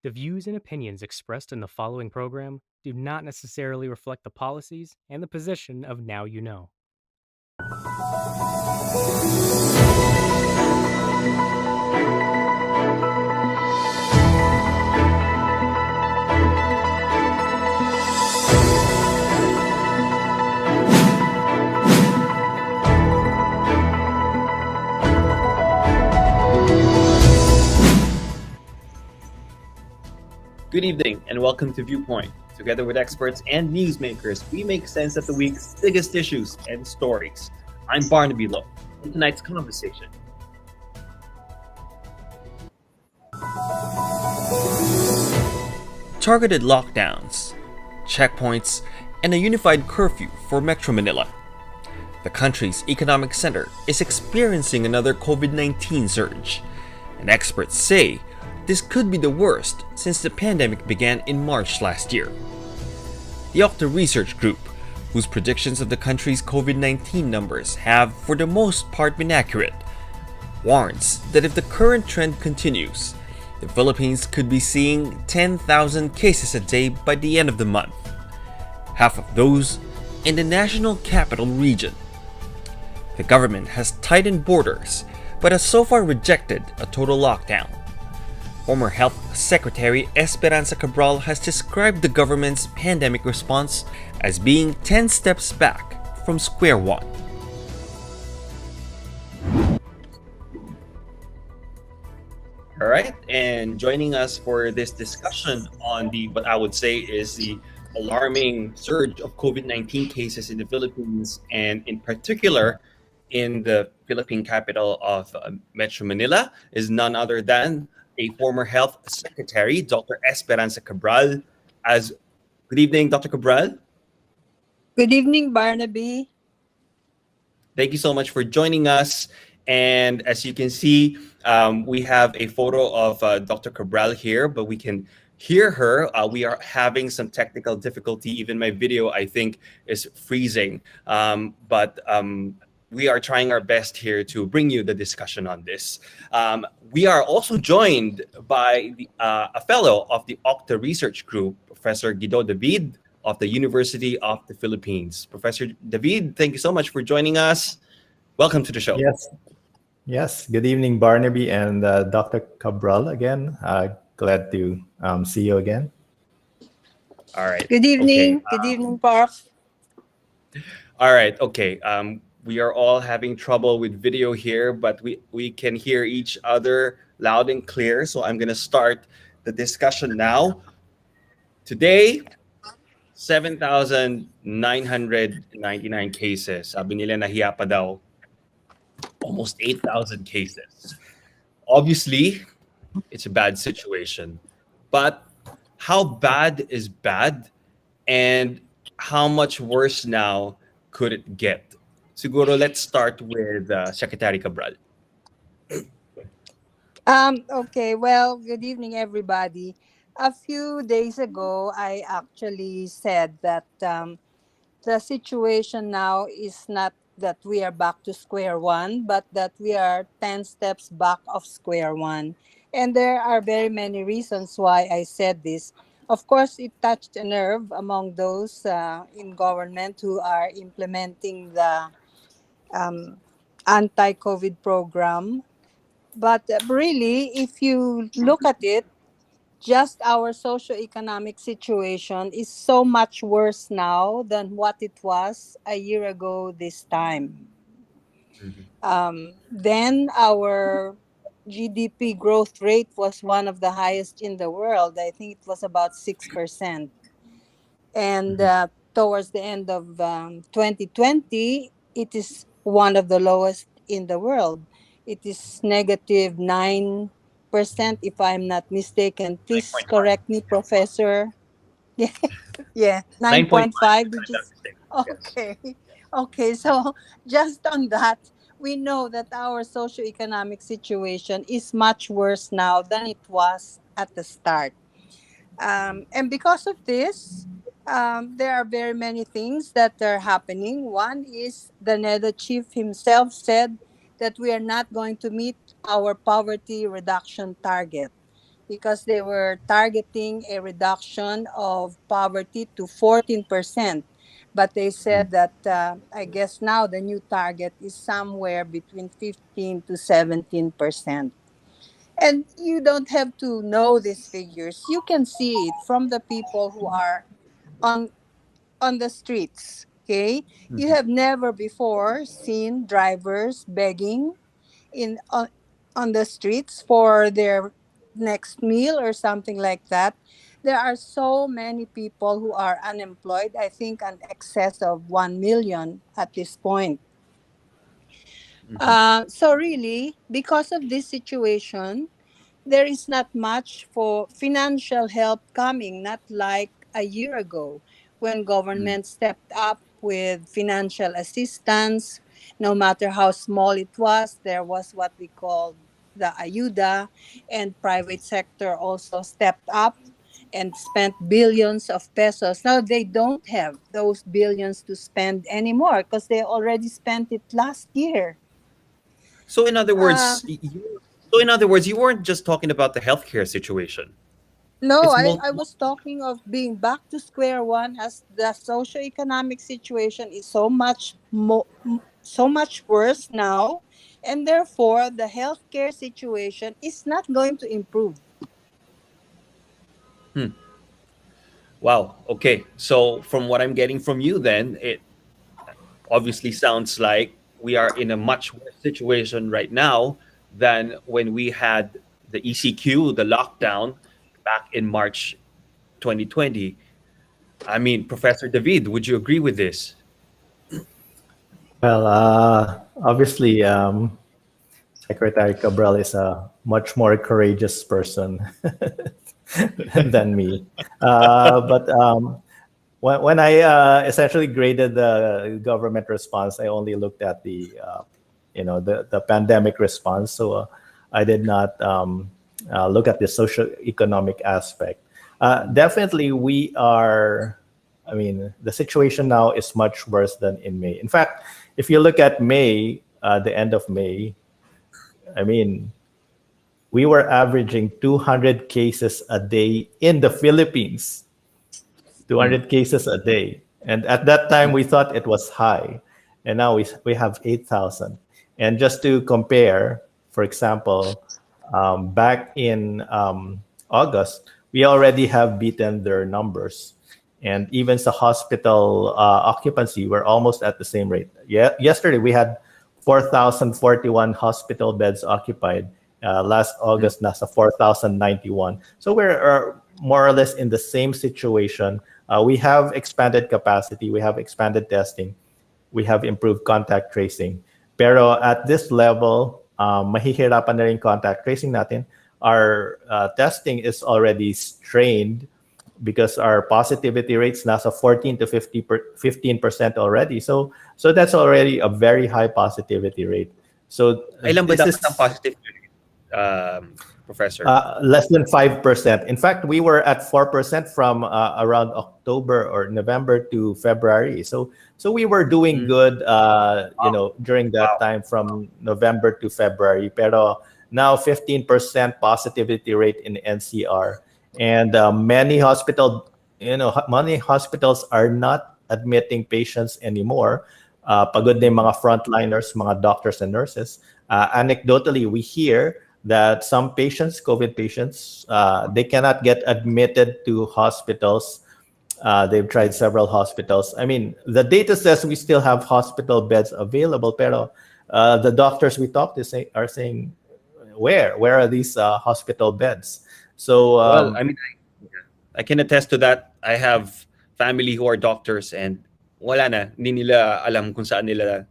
The views and opinions expressed in the following program do not necessarily reflect the policies and the position of Now You Know. Good evening and welcome to Viewpoint. Together with experts and newsmakers, we make sense of the week's biggest issues and stories. I'm Barnaby Lo. In tonight's conversation, targeted lockdowns, checkpoints, and a unified curfew for Metro Manila. The country's economic center is experiencing another COVID-19 surge, and experts say this could be the worst since the pandemic began in March last year. The OCTA research group, whose predictions of the country's COVID-19 numbers have for the most part been accurate, warns that if the current trend continues, the Philippines could be seeing 10,000 cases a day by the end of the month, half of those in the national capital region. The government has tightened borders, but has so far rejected a total lockdown. Former Health Secretary Esperanza Cabral has described the government's pandemic response as being 10 steps back from square one. All right, and joining us for this discussion on what I would say is the alarming surge of COVID-19 cases in the Philippines, and in particular in the Philippine capital of Metro Manila, is none other than a former Health Secretary, Dr. Esperanza Cabral. Good evening, Dr. Cabral. Good evening, Barnaby. Thank you so much for joining us. And as you can see, we have a photo of Dr. Cabral here, but we can hear her. We are having some technical difficulty. Even my video, I think, is freezing. But we are trying our best here to bring you the discussion on this. We are also joined by a fellow of the OCTA research group, Professor Guido David of the University of the Philippines. Professor David, thank you so much for joining us. Welcome to the show. Yes. Good evening, Barnaby and Dr. Cabral again. Glad to see you again. All right. Good evening. Okay. Good evening, Prof. All right. Okay. We are all having trouble with video here, but we can hear each other loud and clear. So I'm going to start the discussion now. Today, 7,999 cases. Sabi nila nahiya pa daw. Almost 8,000 cases. Obviously, it's a bad situation. But how bad is bad? And how much worse now could it get? Siguro, let's start with Secretary Cabral. Okay, well, good evening, everybody. A few days ago, I actually said that the situation now is not that we are back to square one, but that we are 10 steps back of square one. And there are very many reasons why I said this. Of course, it touched a nerve among those in government who are implementing the anti-COVID program. But really, if you look at it, just our socioeconomic situation is so much worse now than what it was a year ago this time. Then our GDP growth rate was one of the highest in the world. I think it was about 6%. And towards the end of 2020, it is one of the lowest in the world. It is negative 9%, if I'm not mistaken. Please 9.5. correct me, Professor. Yeah, 9.5. 9.5. Did you? Yes. Okay. So just on that, we know that our socioeconomic situation is much worse now than it was at the start. And because of this, there are very many things that are happening. One is the NEDA chief himself said that we are not going to meet our poverty reduction target. because they were targeting a reduction of poverty to 14%. But they said that I guess now the new target is somewhere between 15 to 17%. And you don't have to know these figures. You can see it from the people who are on on the streets. Okay, you have never before seen drivers begging in on the streets for their next meal or something like that. There are so many people who are unemployed. I think an excess of 1 million at this point. So really, because of this situation, there is not much for financial help coming, not like a year ago when government stepped up with financial assistance. No matter how small it was, there was what we call the ayuda, and private sector also stepped up and spent billions of pesos. Now they don't have those billions to spend anymore because they already spent it last year. So in other Uh, words, you weren't just talking about the healthcare situation. No, It's I was talking of being back to square one as the socioeconomic situation is so much worse now, and therefore the healthcare situation is not going to improve. wow. Okay. So from what I'm getting from you, then it obviously sounds like we are in a much worse situation right now than when we had the ECQ, the lockdown back in March 2020. I mean, Professor David, would you agree with this? Well, obviously, Secretary Cabral is a much more courageous person than me. But when I essentially graded the government response, I only looked at the pandemic response. So I did not look at the social economic aspect. Definitely, we are. I mean, the situation now is much worse than in May. In fact, if you look at May, the end of May, I mean, we were averaging 200 cases a day in the Philippines. 200 cases a day. And at that time, we thought it was high. And now we have 8,000. And just to compare, for example, back in August, we already have beaten their numbers. And even the hospital occupancy, we're almost at the same rate. Yeah, yesterday, we had 4,041 hospital beds occupied. Last August, nasa 4,091. So we're more or less in the same situation. We have expanded capacity, we have expanded testing, we have improved contact tracing. Pero at this level, mahihirapan na rin contact tracing natin. Our testing is already strained because our positivity rates nasa 14 to 15% already. So that's already a very high positivity rate. So Ilan ba this dapat ang is positive rate, Professor? less than 5%. In fact, we were at 4% from around October or November to February. So we were doing good, during that Wow. time from November to February. Pero now 15% positivity rate in NCR, and many hospitals are not admitting patients anymore. Pagod na yung mga frontliners, mga doctors and nurses. Anecdotally, we hear that some patients, COVID patients, they cannot get admitted to hospitals. They've tried several hospitals. I mean, the data says we still have hospital beds available, pero the doctors we talk to are saying, where are these hospital beds? So Well, I mean, I can attest to that. I have family who are doctors and wala na, hindi nila alam kung saan nila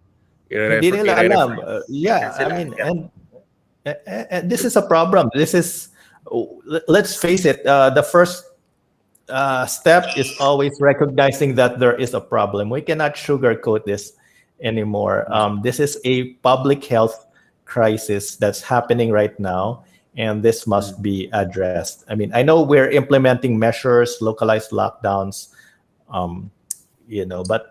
hindi nila i-refer. alam. Yeah, I Sila. mean, Yeah. and this is a problem. This is, let's face it, the first step is always recognizing that there is a problem. We cannot sugarcoat this anymore. This is a public health crisis that's happening right now, and this must be addressed. I mean, I know we're implementing measures, localized lockdowns, but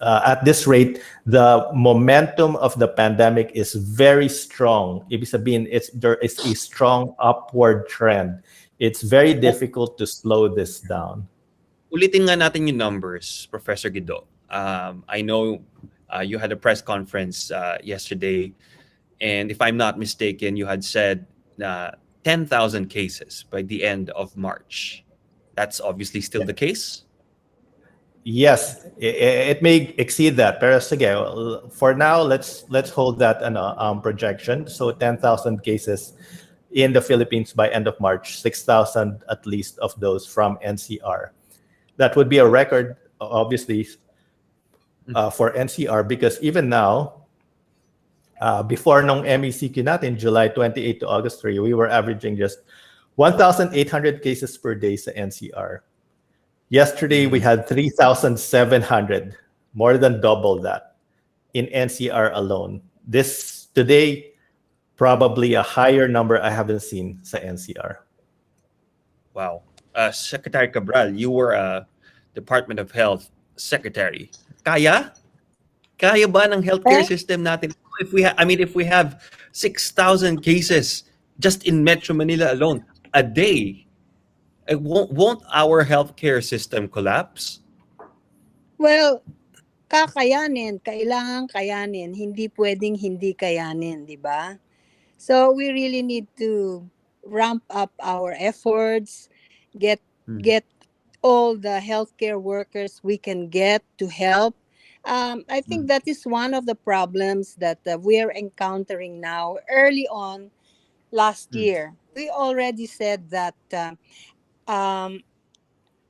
at this rate, the momentum of the pandemic is very strong. Ibig sabihin, there is a strong upward trend. It's very difficult to slow this down. Ulitin nga natin yung numbers, Professor Guido. I know you had a press conference yesterday, and if I'm not mistaken, you had said 10,000 cases by the end of March. That's obviously still the case? Yes, it may exceed that. Pero sige, for now, let's hold that an projection. So 10,000 cases in the Philippines by end of March, 6,000 at least of those from NCR. That would be a record, obviously, for NCR, because even now, before nung MECQ natin, July 28 to August 3, we were averaging just 1,800 cases per day sa NCR. Yesterday, we had 3,700, more than double that in NCR alone. Today, probably a higher number I haven't seen sa NCR. Wow. Secretary Cabral, you were a Department of Health Secretary. Kaya ba ng healthcare system natin? If we have 6,000 cases just in Metro Manila alone a day, won't our healthcare system collapse? Well, kakayanin, kailangan kayanin, hindi pwedeng hindi kayanin, di ba? So we really need to ramp up our efforts, get all the healthcare workers we can get to help. I think that is one of the problems that we are encountering now. Early on last year, we already said that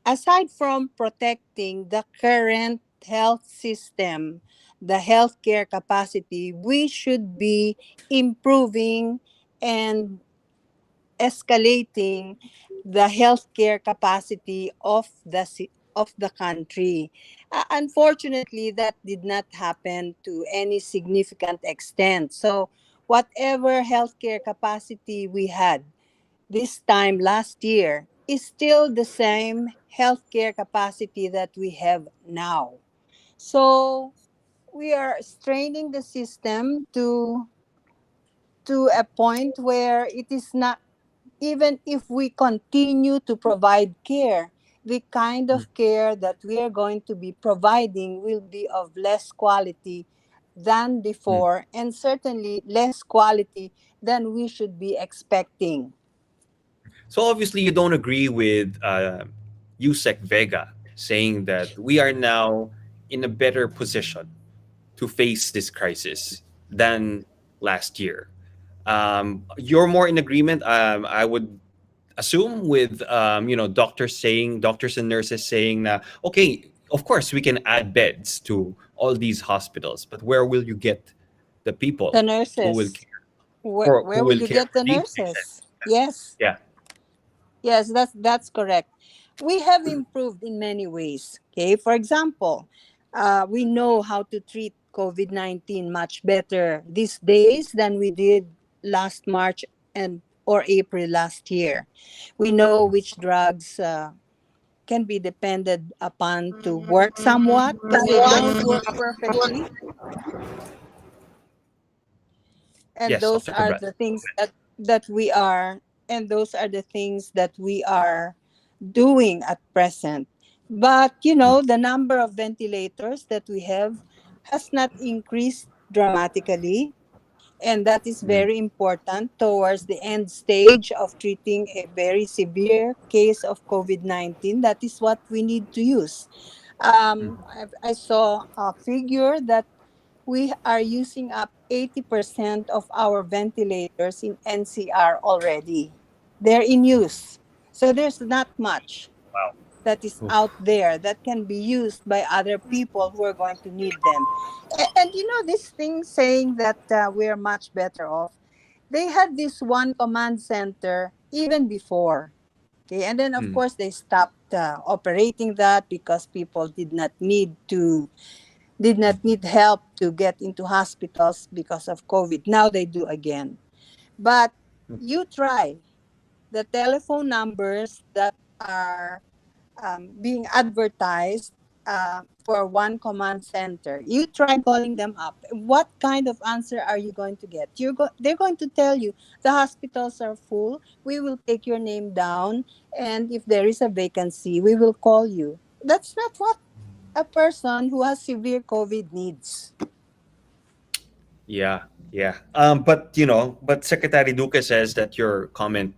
aside from protecting the current health system, the healthcare capacity, we should be improving and escalating the healthcare capacity of the country. Unfortunately, that did not happen to any significant extent. So, whatever healthcare capacity we had this time last year is still the same healthcare capacity that we have now. So, we are straining the system to a point where it is not, even if we continue to provide care, the kind of care that we are going to be providing will be of less quality than before, and certainly less quality than we should be expecting. So obviously you don't agree with Yusek Vega saying that we are now in a better position to face this crisis than last year. You're more in agreement, I would assume, with doctors and nurses saying that, okay, of course we can add beds to all these hospitals, but where will you get the people The who will nurses. care Where who will will you care get for the these patients? nurses? Yes. Yeah. Yes, that's correct. We have improved in many ways. Okay, for example, we know how to treat COVID-19 much better these days than we did last March and or April last year. We know which drugs can be depended upon to work somewhat because they don't work perfectly, and Yes, those Dr. are Cabral. the things that we are and those are the things that we are doing at present. But the number of ventilators that we have has not increased dramatically, and that is very important towards the end stage of treating a very severe case of COVID-19. That is what we need to use. I saw a figure that we are using up 80% of our ventilators in NCR already. They're in use. So there's not much Wow. that is out there that can be used by other people who are going to need them. And this thing saying that we're much better off, they had this one command center even before. Okay, and then of course they stopped operating that because people did not need help to get into hospitals because of COVID. Now they do again. But you try the telephone numbers that are being advertised for one command center. You try calling them up. What kind of answer are you going to get? They're going to tell you the hospitals are full. We will take your name down, and if there is a vacancy, we will call you. That's not what a person who has severe COVID needs. Yeah, yeah. But but Secretary Duque says that your comment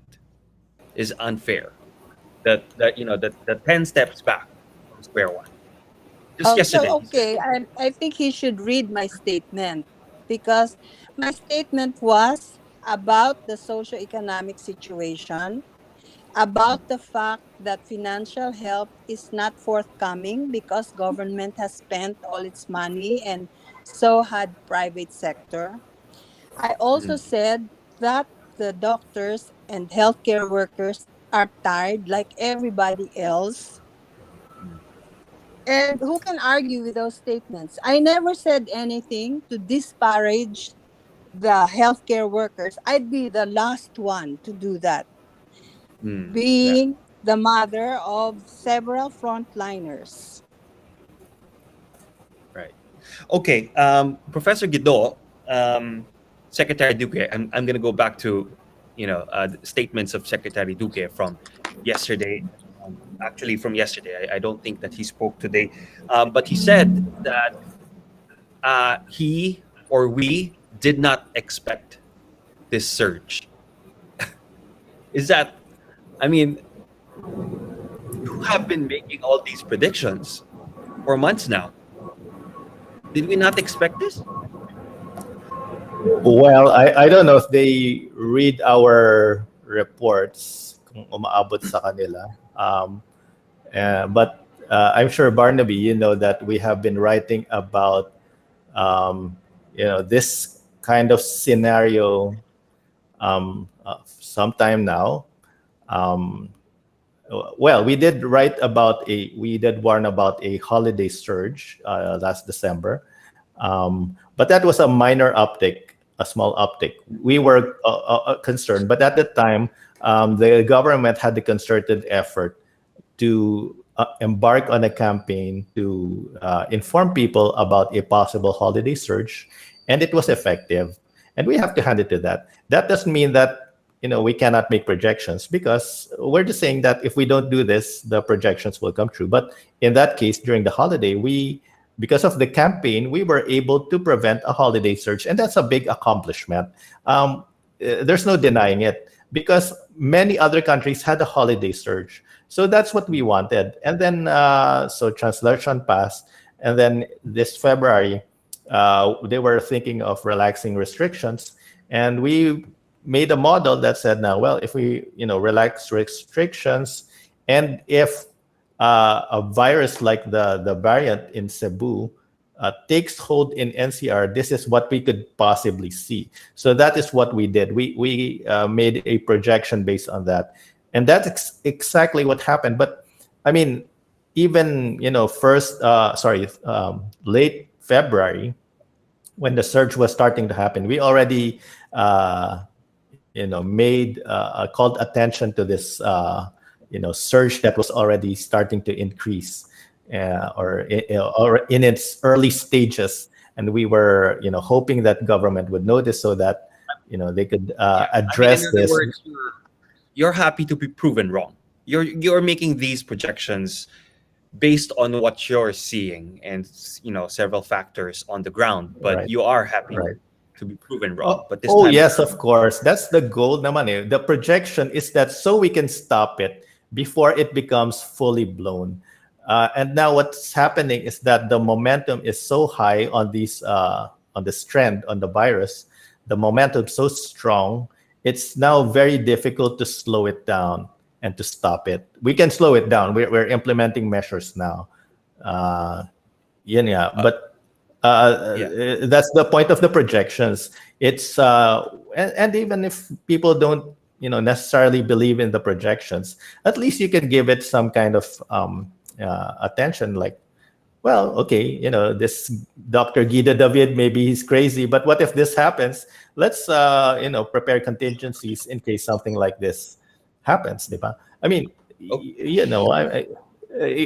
is unfair. That 10 steps back from square one. Just yesterday, he said. Okay, I think he should read my statement, because my statement was about the socioeconomic situation, about the fact that financial help is not forthcoming because government has spent all its money and so had private sector. I also Mm, said that the doctors and healthcare workers are tired like everybody else. mm, And who can argue with those statements? I never said anything to disparage the healthcare workers. I'd be the last one to do that, yeah, being the mother of several frontliners. right. Okay, Professor Guido, Secretary Duque. I'm going to go back to the statements of Secretary Duque from yesterday. Actually, from yesterday, I don't think that he spoke today, but he said that he or we did not expect this surge. Is that? I mean, you have been making all these predictions for months now. Did we not expect this? Well, I don't know if they read our reports kung umaabot sa kanila. But I'm sure, Barnaby, you know that we have been writing about this kind of scenario sometime now. Um, well, we did warn about a holiday surge last December, but that was a minor uptick, a small uptick. We were concerned, but at the time, the government had the concerted effort to embark on a campaign to inform people about a possible holiday surge, and it was effective. And we have to hand it to that. That doesn't mean that we cannot make projections, because we're just saying that if we don't do this, the projections will come true. But in that case, during the holiday, because of the campaign, we were able to prevent a holiday surge, and that's a big accomplishment. There's no denying it, because many other countries had a holiday surge. So that's what we wanted. And then, so translation passed. And then this February, they were thinking of relaxing restrictions. And we made a model that said, now, well, if we, relax restrictions, and if a virus like the variant in Cebu takes hold in NCR, this is what we could possibly see. So that is what we did. We made a projection based on that, and that's exactly what happened. But I mean, even late February, when the surge was starting to happen, we already made called attention to this surge that was already starting to increase, or in its early stages, and we were hoping that government would notice, so that they could Yeah. I mean, in address other this. words, you're happy to be proven wrong. You're making these projections based on what you're seeing and several factors on the ground, but Right, you are happy right. to be proven wrong. Oh, But this oh time yes, around, of course. That's the goal naman eh. The projection is that so we can stop it before it becomes fully blown. And now what's happening is that the momentum is so high on on this trend on the virus. The momentum so strong, it's now very difficult to slow it down and to stop it. We can slow it down. We're implementing measures now. Uh, yeah, uh, but yeah. that's the point of the projections. It's and even if people don't necessarily believe in the projections, at least you can give it some kind of attention, like, well, okay, this Dr. Guido David, maybe he's crazy, but what if this happens? Let's prepare contingencies in case something like this happens, di ba? I mean, Oh, you know I,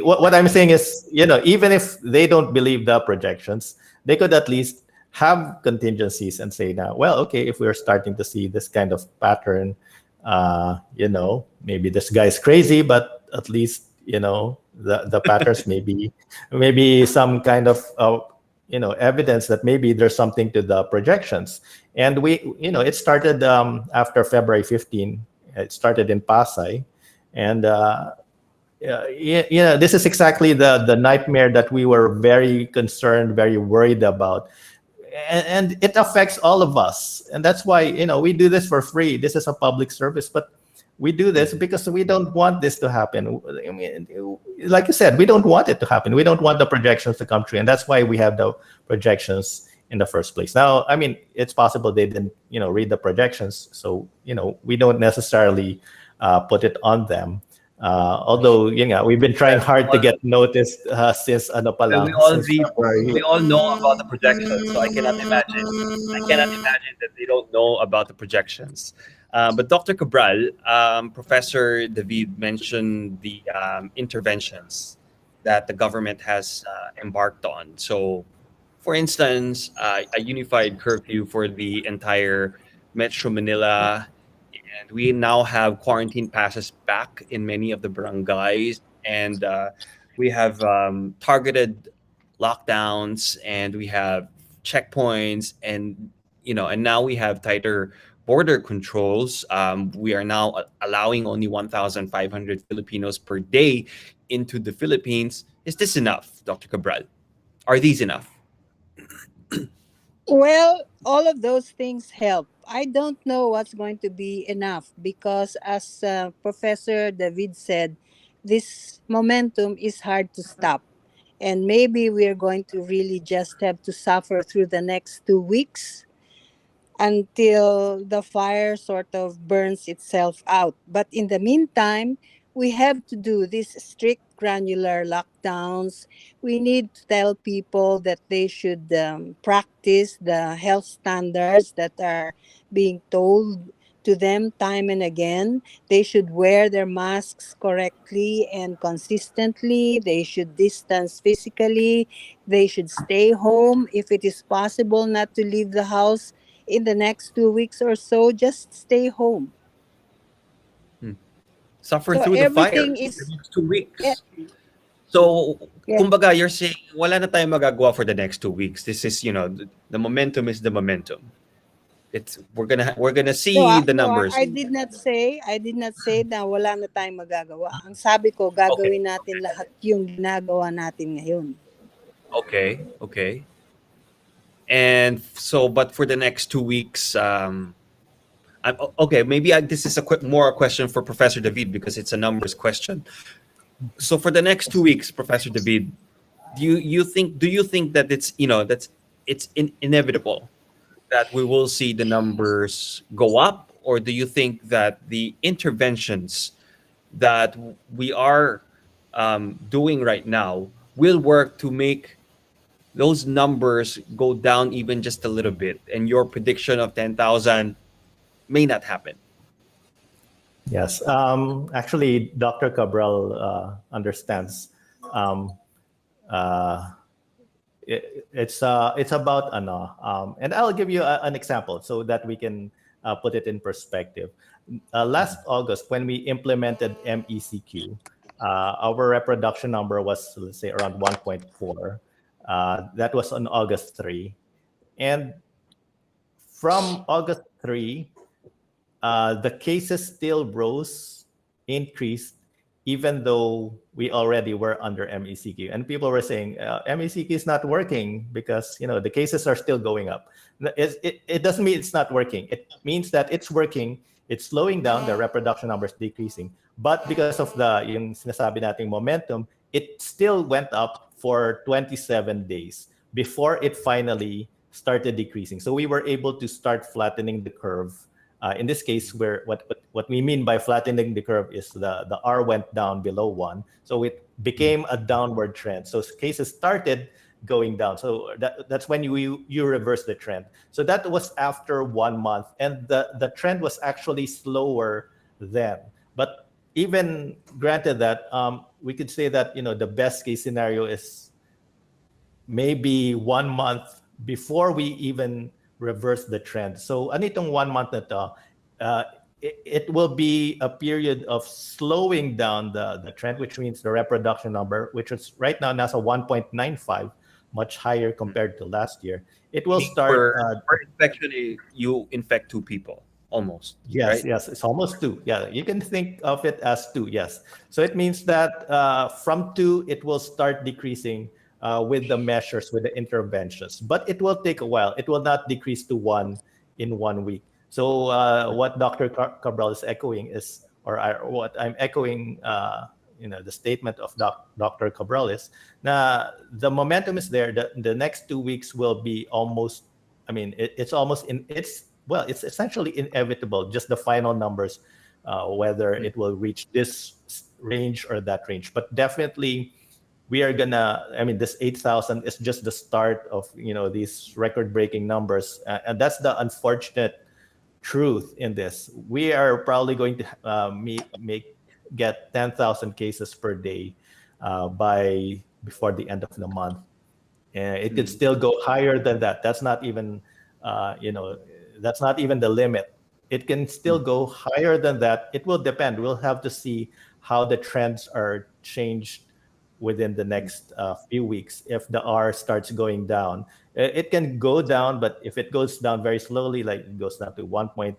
what I'm saying is, even if they don't believe the projections, they could at least have contingencies and say now, well, okay, if we're starting to see this kind of pattern, maybe this guy's crazy, but at least, the patterns maybe some kind of, evidence that maybe there's something to the projections. And it started after February 15. It started in Pasay. And, this is exactly the nightmare that we were very concerned, very worried about. And it affects all of us. And that's why, we do this for free. This is a public service, but we do this because we don't want this to happen. I mean, like you said, we don't want it to happen. We don't want the projections to come true. And that's why we have the projections in the first place. Now, I mean, it's possible they didn't, read the projections. So, we don't necessarily put it on them. Although, we've been trying hard to get noticed since ano pa Well, lang, since February. we all know about the projections, so I cannot imagine. I cannot imagine that they don't know about the projections. But Dr. Cabral, Professor David mentioned the interventions that the government has embarked on. So, for instance, a unified curfew for the entire Metro Manila, and we now have quarantine passes back in many of the barangays, and we have targeted lockdowns, and we have checkpoints, and and now we have tighter border controls. We are now allowing only 1,500 Filipinos per day into the Philippines. Is this enough, Dr. Cabral? Are these enough? Well, all of those things help. I don't know what's going to be enough because, as Professor David said, this momentum is hard to stop. And maybe we're going to really just have to suffer through the next 2 weeks until the fire sort of burns itself out. But in the meantime, we have to do these strict granular lockdowns. We need to tell people that they should practice the health standards that are being told to them time and again. They should wear their masks correctly and consistently. They should distance physically. They should stay home if it is possible not to leave the house in the next 2 weeks or so. Just stay home. Suffer So through the fire everything for the is, next 2 weeks. yeah, So, yeah. kumbaga, you're saying wala na tayong magagawa for the next 2 weeks. This is, the momentum is the momentum. It's we're gonna No, see the numbers. I did not say na wala na tayong magagawa. Ang sabi ko, Okay, gagawin natin lahat yung ginagawa natin ngayon. okay. And so, but for the next 2 weeks, okay. Maybe this is more a question for Professor David because it's a numbers question. So, for the next 2 weeks, Professor David, do you think that it's inevitable that we will see the numbers go up, or do you think that the interventions that we are doing right now will work to make those numbers go down even just a little bit, and your prediction of 10,000 may not happen? Yes. Actually, Dr. Cabral understands. Um, uh, it's about and I'll give you an example so that we can put it in perspective. Last August, when we implemented MECQ, our reproduction number was, let's say, around 1.4. That was on August 3. And from August 3, the cases still increased, even though we already were under MECQ. And people were saying MECQ is not working because the cases are still going up. It doesn't mean it's not working. It means that it's working. It's slowing down. The reproduction numbers decreasing. But because of yung sinasabi nating momentum, it still went up for 27 days before it finally started decreasing. So we were able to start flattening the curve. In this case, where what we mean by flattening the curve is the R went down below 1. So it became a downward trend. So cases started going down. So that's when you reverse the trend. So that was after 1 month. And the trend was actually slower then. But even granted that, we could say that the best case scenario is maybe 1 month before we even reverse the trend. So ano itong 1 month na to, it will be a period of slowing down the trend, which means the reproduction number, which is right now nasa 1.95, much higher compared to last year. It will Meaning start. per infection, you infect two people almost, Yes, right? yes, it's almost two. Yeah, you can think of it as two. Yes. So it means that from two, it will start decreasing with the measures, with the interventions. But it will take a while. It will not decrease to one in 1 week. So what Dr. Cabral is echoing is, what I'm echoing, the statement of Dr. Cabral is, na the momentum is there. The next 2 weeks will be almost. I mean, it's almost in. It's essentially inevitable. Just the final numbers, whether it will reach this range or that range. But definitely, we are gonna. I mean, this 8,000 is just the start of these record-breaking numbers, and that's the unfortunate truth in this. We are probably going to get 10,000 cases per day by before the end of the month. And it could still go higher than that. That's not even, that's not even the limit. It can still go higher than that. It will depend. We'll have to see how the trends are changed within the next few weeks. If the R starts going down, it can go down, but if it goes down very slowly, like it goes down to 1.8,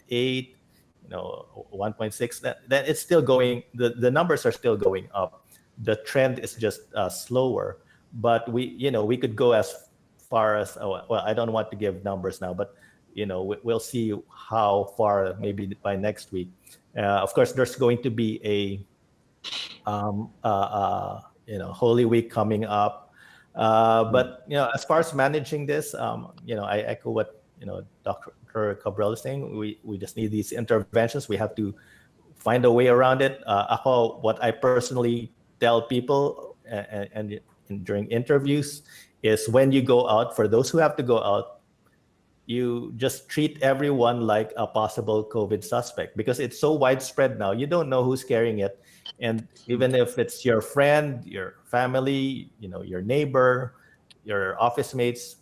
1.6, then it's still going. The numbers are still going up. The trend is just slower. But we could go as far as, well, I don't want to give numbers now, but we'll see how far, maybe by next week. Of course, there's going to be a Holy Week coming up. But as far as managing this, I echo what Dr. Cabral is saying. We just need these interventions. We have to find a way around it. What I personally tell people, and during interviews, is when you go out, for those who have to go out, you just treat everyone like a possible COVID suspect, because it's so widespread now. You don't know who's carrying it. And even if it's your friend, your family, your neighbor, your office mates,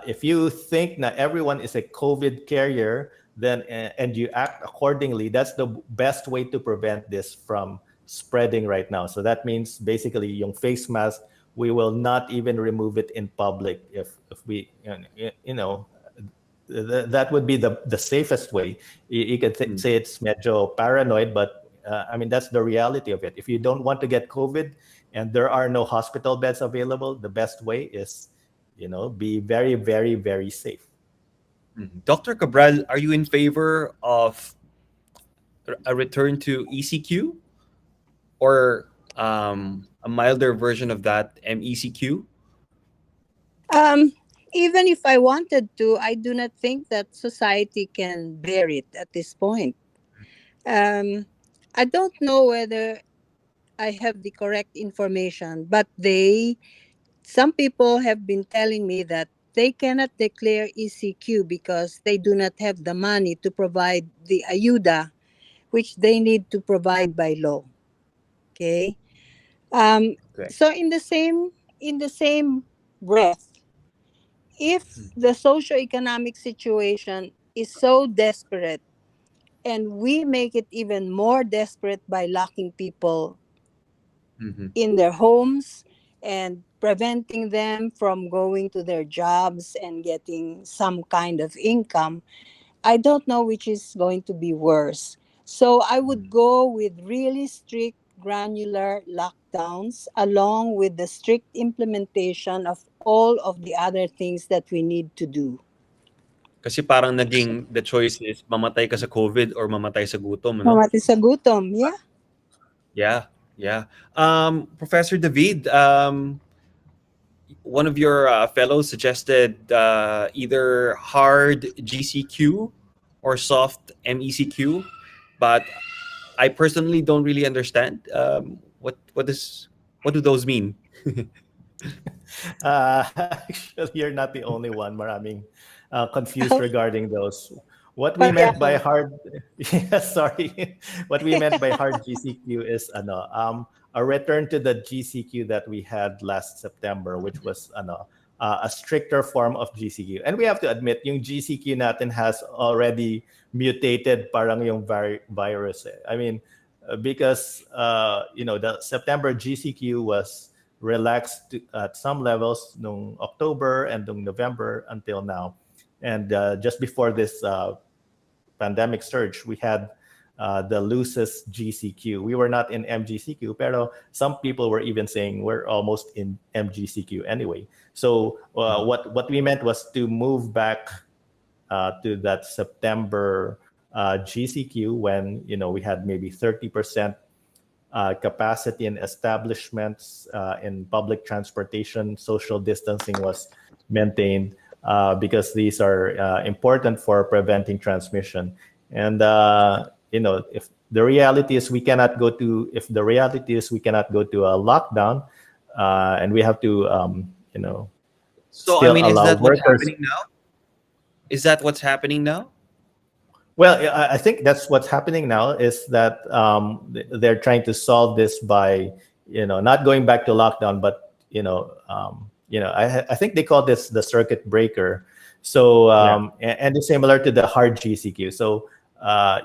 if you think that everyone is a COVID carrier, then and you act accordingly, that's the best way to prevent this from spreading right now. So that means basically yung face mask, we will not even remove it in public if we that would be the safest way. You could say it's medyo paranoid, but I mean, that's the reality of it. If you don't want to get COVID and there are no hospital beds available, the best way is be very, very, very safe. Dr. Cabral, are you in favor of a return to ECQ, or a milder version of that, MECQ? Even if I wanted to, I do not think that society can bear it at this point. I don't know whether I have the correct information, but some people have been telling me that they cannot declare ECQ because they do not have the money to provide the ayuda, which they need to provide by law. Okay. Okay. So in the same breath, if the socioeconomic situation is so desperate, and we make it even more desperate by locking people in their homes and preventing them from going to their jobs and getting some kind of income, I don't know which is going to be worse. So I would go with really strict granular lockdowns along with the strict implementation of all of the other things that we need to do. Kasi parang naging the choice is mamatay ka sa COVID or mamatay sa gutom, no? Mamatay sa gutom, yeah. Yeah, yeah. Professor David, one of your fellows suggested either hard GCQ or soft MECQ, but I personally don't really understand. What do those mean? Actually, you're not the only one. Maraming confused regarding those. What we But meant by hard, yeah, sorry. What we meant by hard GCQ is a return to the GCQ that we had last September, which was a stricter form of GCQ. And we have to admit, yung GCQ natin has already mutated parang yung virus. Eh. I mean, because the September GCQ was relaxed at some levels nung October and nung November until now. And just before this pandemic surge, we had the loosest GCQ. We were not in MGCQ, pero some people were even saying we're almost in MGCQ anyway. So what we meant was to move back to that September GCQ when we had maybe 30% capacity in establishments, in public transportation, social distancing was maintained because these are important for preventing transmission. And if the reality is we cannot go to a lockdown, and we have to So, I still mean, is allow that what's workers. happening now? Is that what's happening now? Well, I think that's what's happening now is that they're trying to solve this by, not going back to lockdown, but I think they call this the circuit breaker. So Yeah. and it's similar to the hard GCQ. So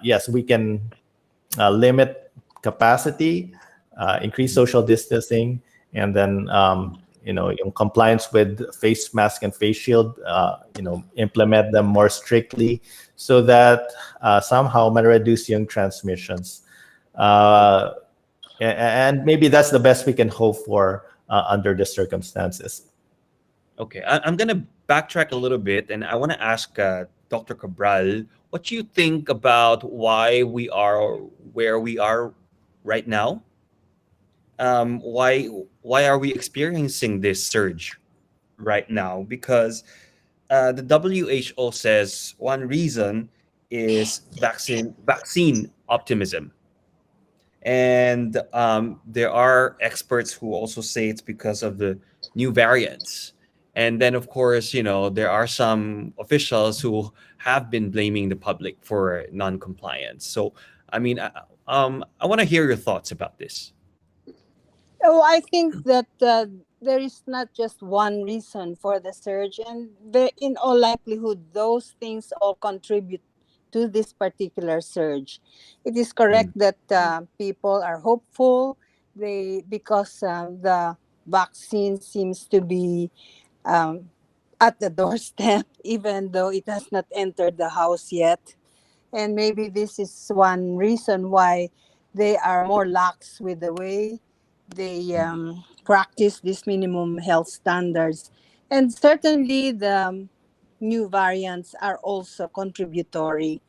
yes, we can limit capacity, increase social distancing, and then yung compliance with face mask and face shield, implement them more strictly so that somehow man reduce yung transmissions. And maybe that's the best we can hope for under the circumstances. Okay, I'm gonna backtrack a little bit, and I want to ask Dr. Cabral, what you think about why we are where we are right now? Why are we experiencing this surge right now? Because the WHO says one reason is vaccine optimism, and there are experts who also say it's because of the new variants. And then, of course, there are some officials who have been blaming the public for non-compliance. So, I mean, I want to hear your thoughts about this. Oh, I think that there is not just one reason for the surge, and in all likelihood, those things all contribute to this particular surge. It is correct Mm. that people are hopeful. Because the vaccine seems to be um, at the doorstep, even though it has not entered the house yet. And maybe this is one reason why they are more lax with the way they practice these minimum health standards. And certainly the new variants are also contributory.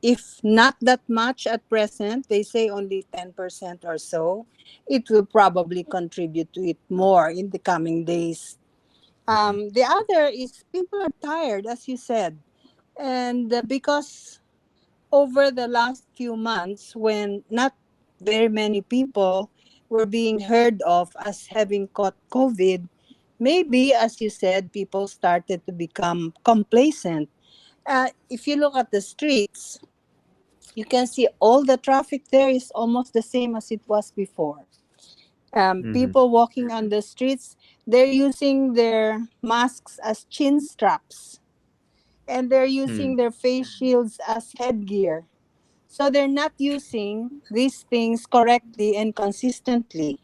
If not that much at present, they say only 10% or so, it will probably contribute to it more in the coming days. The other is people are tired, as you said. And because over the last few months, when not very many people were being heard of as having caught COVID, maybe, as you said, people started to become complacent. If you look at the streets, you can see all the traffic there is almost the same as it was before. Mhm. People walking on the streets, they're using their masks as chin straps, and they're Mm. using their face shields as headgear. So they're not using these things correctly and consistently.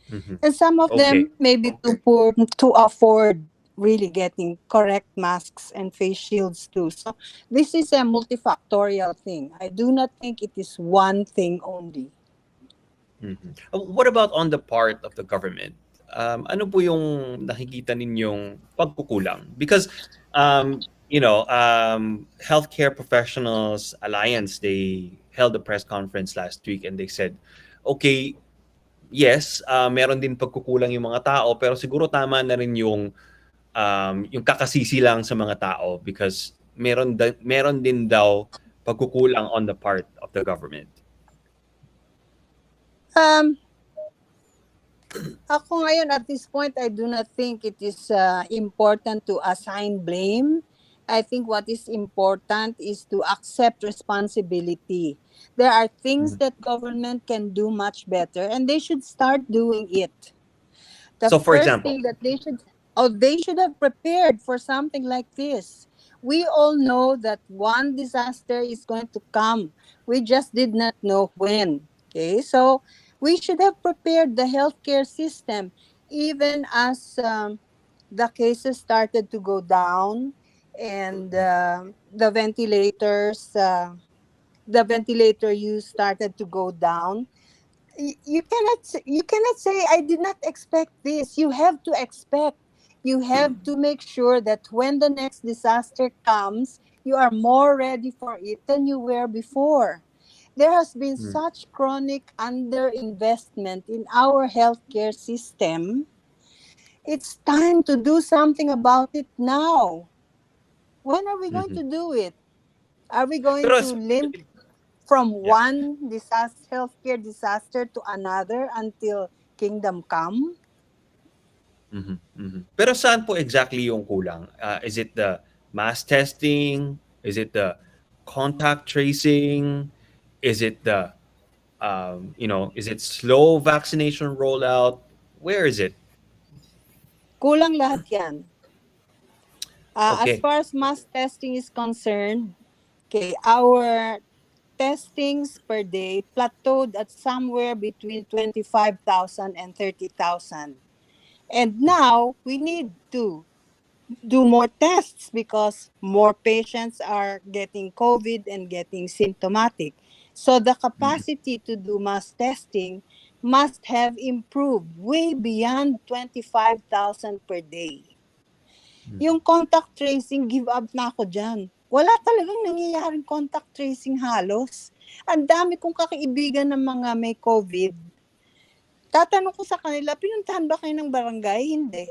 Mhm. And some of Okay. them may be too poor to afford really getting correct masks and face shields too. So this is a multifactorial thing. I do not think it is one thing only. Mhm. What about on the part of the government? Ano po yung nakikita ninyong pagkukulang? Because, Healthcare Professionals Alliance, they held a press conference last week and they said, okay, yes, meron din pagkukulang yung mga tao, pero siguro tama na rin yung kakasisi lang sa mga tao because meron din daw pagkukulang on the part of the government. Um, Ako ngayon, at this point, I do not think it is important to assign blame I think what is important is to accept responsibility. There are things Mhm. that government can do much better, and they should start doing it. The So, for first example, thing that they should have prepared for something like this. We all know that one disaster is going to come. We just did not know when. Okay, so we should have prepared the healthcare system even as the cases started to go down, and the ventilator use started to go down. You cannot say I did not expect this. You have to expect. You have to make sure that when the next disaster comes, you are more ready for it than you were before. There has been mm, such chronic underinvestment in our healthcare system. It's time to do something about it now. When are we going mhm. to do it? Are we going Pero, to limp from yeah. one disaster, healthcare disaster to another until kingdom come? Mhm, mhm. Pero saan po exactly yung kulang? Is it the mass testing? Is it the contact tracing? Is it the is it slow vaccination rollout? Where is it? Kulang lahat yan. As Okay. far as mass testing is concerned, okay, our testings per day plateaued at somewhere between 25,000 and 30,000. And now we need to do more tests because more patients are getting COVID and getting symptomatic. So the Mhm, capacity to do mass testing must have improved way beyond 25,000 per day. mhm, Yung contact tracing, give up na ako dyan. Wala talagang nangyayaring contact tracing halos. Ang dami kong kakaibigan ng mga may COVID. Tatanong ko sa kanila, pinuntahan ba kayo ng barangay? Hindi.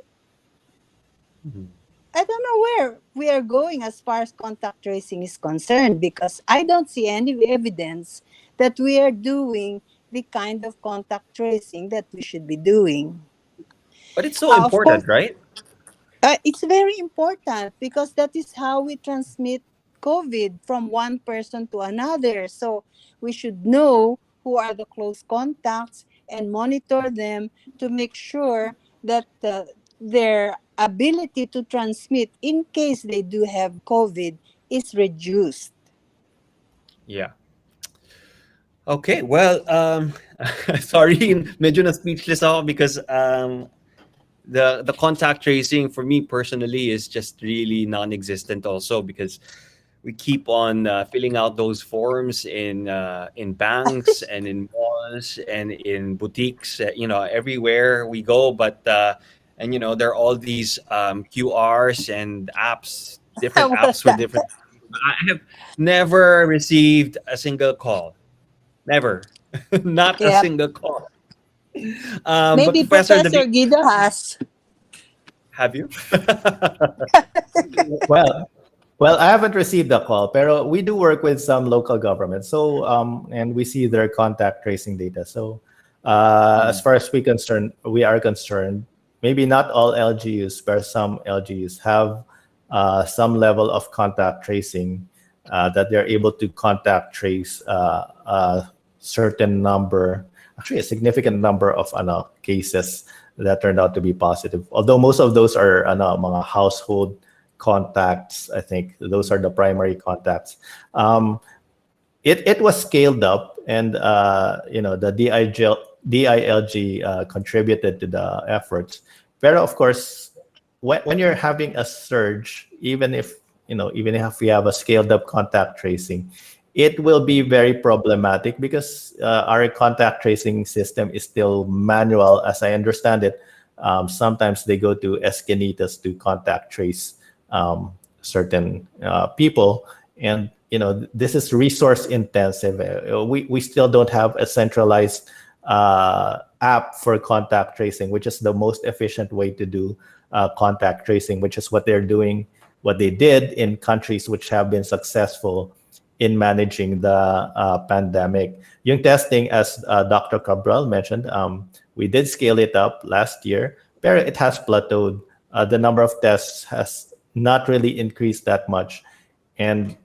mhm. I don't know where we are going as far as contact tracing is concerned, because I don't see any evidence that we are doing the kind of contact tracing that we should be doing. But it's so Of course, important, right? it's very important because that is how we transmit COVID from one person to another. So we should know who are the close contacts and monitor them to make sure that their ability to transmit in case they do have COVID is reduced. Yeah. Okay, well, sorry, medyo na speechless ako because the contact tracing for me personally is just really non-existent also because we keep on filling out those forms in banks and in malls and in boutiques, everywhere we go. But and there are all these QRs and apps, different Well, apps with different. I have never received a single call. Never, not a yeah, single call. But maybe Professor Professor David, Guido has. have you? Well, well, I haven't received a call, pero we do work with some local governments. So, and we see their contact tracing data. So, as Mm, far as we are concerned, maybe not all LGUs, but some LGUs have some level of contact tracing that they're able to contact trace a certain number, actually a significant number of cases that turned out to be positive. Although most of those are mga household contacts. I think those are the primary contacts. Um, it was scaled up, and the DILG contributed to the efforts. But of course, when you're having a surge, even if we have a scaled up contact tracing, it will be very problematic because our contact tracing system is still manual, as I understand it. Sometimes they go to Escanitas to contact trace certain people, and this is resource intensive. We still don't have a centralized app for contact tracing, which is the most efficient way to do contact tracing, which is what they're doing, what they did in countries which have been successful in managing the pandemic. Yung testing, as Dr. Cabral mentioned, we did scale it up last year, but it has plateaued. The number of tests has not really increased that much. And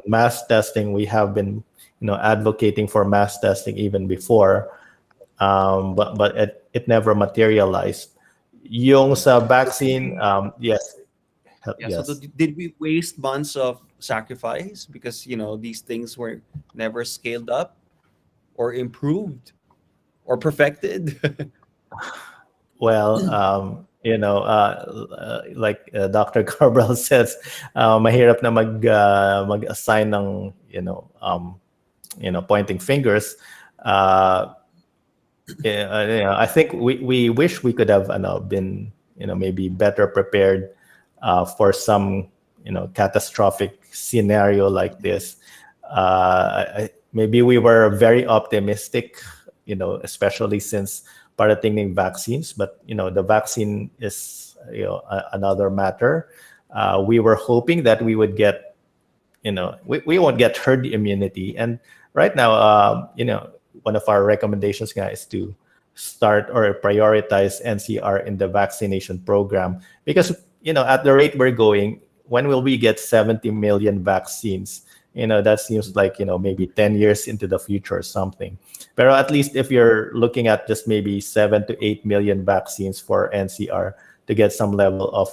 mass testing, we have been advocating for mass testing even before, but it never materialized. Yung sa vaccine, yes, Yeah. So yes. did we waste months of sacrifice because these things were never scaled up or improved or perfected? Well, like Dr. Cabral says, mahirap na mag-assign ng pointing fingers. I think we wish we could have been maybe better prepared for some catastrophic scenario like this. Maybe we were very optimistic, especially since parating ng vaccines, but the vaccine is another matter. We were hoping that we would get we won't get herd immunity, and right now one of our recommendations, guys, is to start or prioritize NCR in the vaccination program, because at the rate we're going, when will we get 70 million vaccines? That seems like maybe 10 years into the future or something. But at least if you're looking at just maybe 7 to 8 million vaccines for NCR to get some level of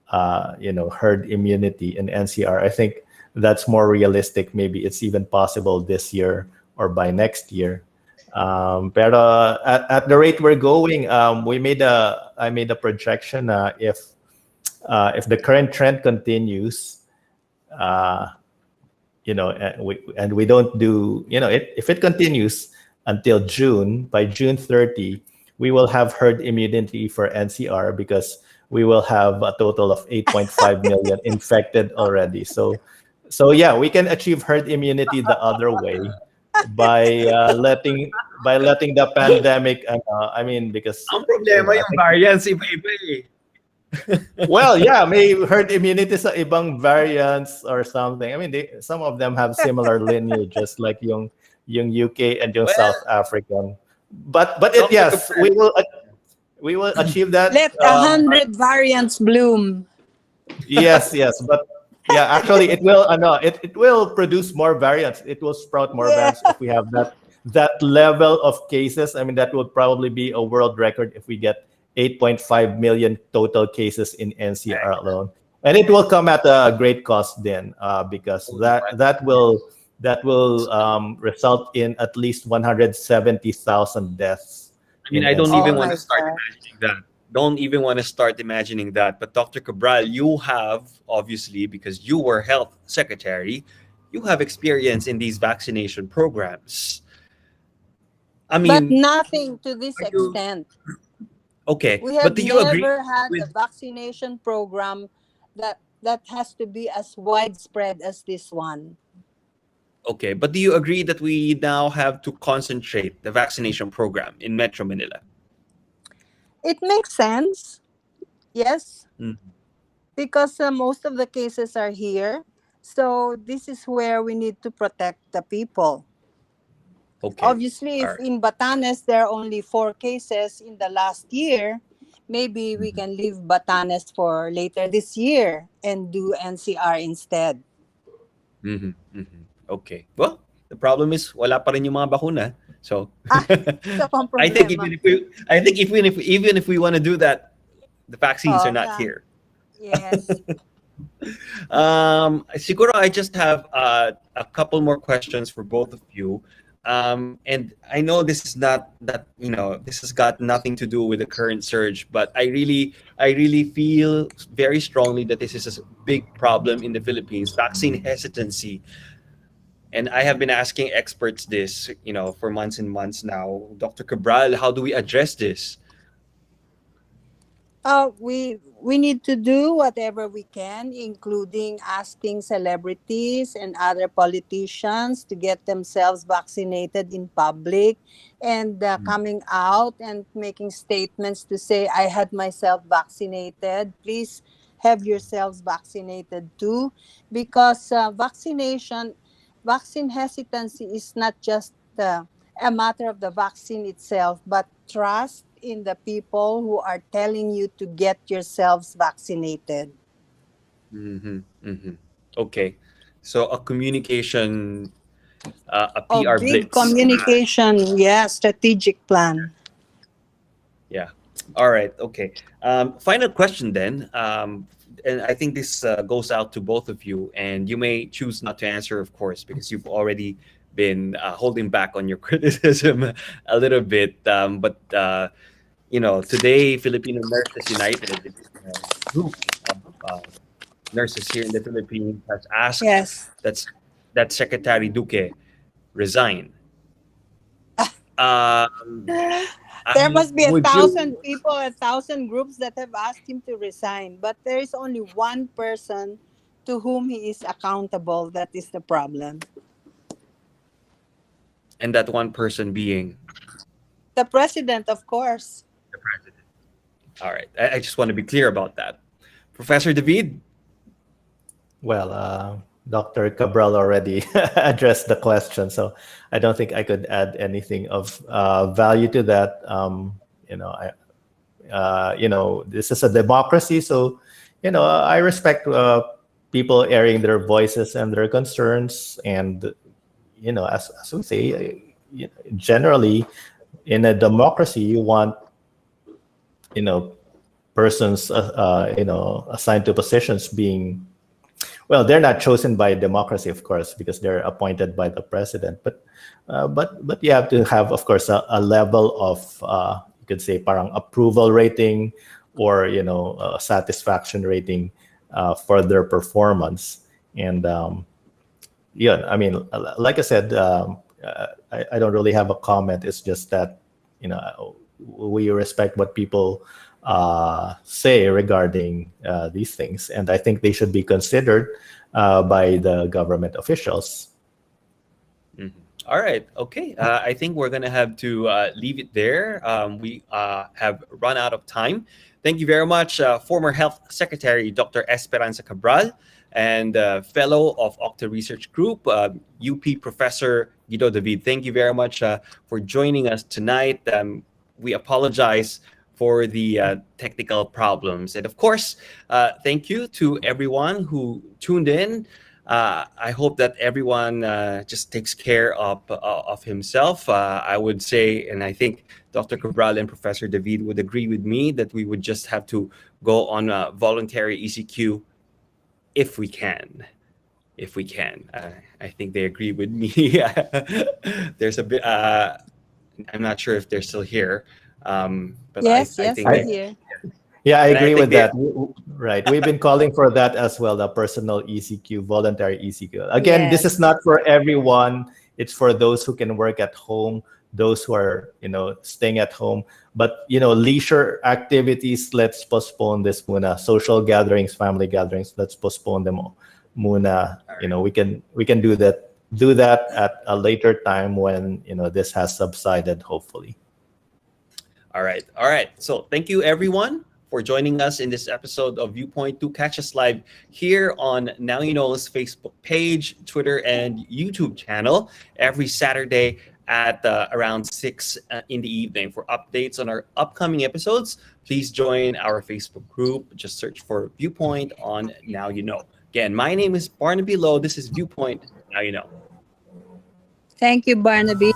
herd immunity in NCR, I think that's more realistic. Maybe it's even possible this year or by next year. Pero at the rate we're going, I made a projection. If the current trend continues, and we don't do, if it continues until June, by June 30, we will have herd immunity for NCR, because we will have a total of 8.5 million infected already. So yeah, we can achieve herd immunity the other way by letting the pandemic. Because Ang problema I yung think, variants iba-iba eh. well, yeah, may herd immunity sa ibang variants or something. Some of them have similar lineages, like yung UK and yung Well, South African. But Dr. yes, Cabral, we will achieve that. Let 100 variants bloom. Yes, yes, but yeah, actually, it will produce more variants. It will sprout more Yeah. variants if we have that level of cases. That would probably be a world record if we get 8.5 million total cases in NCR alone, and it will come at a great cost then, because that will result in at least 170,000 deaths in I don't Oh even NCR. want my to start God. imagining that. Don't even want to start imagining that. But Dr. Cabral, you have, obviously, because you were health secretary, you have experience in these vaccination programs. I But mean, nothing to this are you extent. okay? We But have do you agree never had a with vaccination program that has to be as widespread as this one. okay? But do you agree that we now have to concentrate the vaccination program in Metro Manila? It makes sense, yes, Mm, because most of the cases are here. So this is where we need to protect the people. okay, Obviously, all if right. in Batanes there are only 4 cases in the last year, maybe we Mhm. can leave Batanes for later this year and do NCR instead. Mhm, mhm. Okay. Well, the problem is wala pa rin yung mga bakuna. So Ah, isa pang I think problema. even if we want to do that, the vaccines are Oh, not yeah. here. Yes. Siguro I just have a couple more questions for both of you. And I know this is not that, this has got nothing to do with the current surge, but I really feel very strongly that this is a big problem in the Philippines, vaccine hesitancy. And I have been asking experts this, for months and months now. Dr. Cabral, how do we address this? We need to do whatever we can, including asking celebrities and other politicians to get themselves vaccinated in public, and coming out and making statements to say, "I had myself vaccinated. Please have yourselves vaccinated too," because vaccine hesitancy is not just a matter of the vaccine itself, but trust in the people who are telling you to get yourselves vaccinated. Mm-hmm. Mm-hmm. Okay. So a communication, a Oh, PR big blitz. communication, yeah, strategic plan. Yeah. All right. Okay. Final question then. And I think this goes out to both of you, and you may choose not to answer, of course, because you've already been holding back on your criticism a little bit. Today Filipino Nurses United, group of nurses here in the Philippines, has asked Yes. that's that Secretary Duque resign. Um, There must be a would you? thousand people, a thousand groups that have asked him to resign, but there is only one person to whom he is accountable. That is the problem. And that one person being The president, of course. the president. All right. I just want to be clear about that. Professor David? Well, Dr. Cabral already addressed the question, so I don't think I could add anything of value to that. This is a democracy, so I respect people airing their voices and their concerns, and as we say, generally in a democracy, you want persons assigned to positions being, well, they're not chosen by democracy, of course, because they're appointed by the president. But you have to have, of course, a level of you could say parang approval rating, or a satisfaction rating for their performance. And yeah, I mean, like I said, I don't really have a comment. It's just that we respect what people say regarding these things, and I think they should be considered by the government officials. Mhm. All right. Okay. I think we're going to have to leave it there. We have run out of time. Thank you very much, former Health Secretary Dr. Esperanza Cabral, and fellow of OCTA Research Group, UP Professor Guido David. Thank you very much for joining us tonight. We apologize for the technical problems. And of course, thank you to everyone who tuned in. I hope that everyone just takes care of himself. I would say, and I think Dr. Cabral and Professor David would agree with me, that we would just have to go on a voluntary ECQ if we can. If we can. I think they agree with me. There's a bit, I'm not sure if they're still here. But Yes, I yes, think we're I, they, here. yeah, I and I agree think with they, that. Right. We've been calling for that as well, the personal ECQ, voluntary ECQ. Again, this is Yes. not for everyone. It's for those who can work at home, those who are, staying at home. But, leisure activities, let's postpone this muna. Social gatherings, family gatherings, let's postpone them muna. We can do that at a later time when, this has subsided, hopefully. All right. All right. So thank you, everyone, for joining us in this episode of Viewpoint. Do catch us live here on Now You Know's Facebook page, Twitter, and YouTube channel every Saturday at around 6 in the evening. For updates on our upcoming episodes, please join our Facebook group. Just search for Viewpoint on Now You Know. Again, my name is Barnaby Lo. This is Viewpoint. Now You Know. Thank you, Barnaby.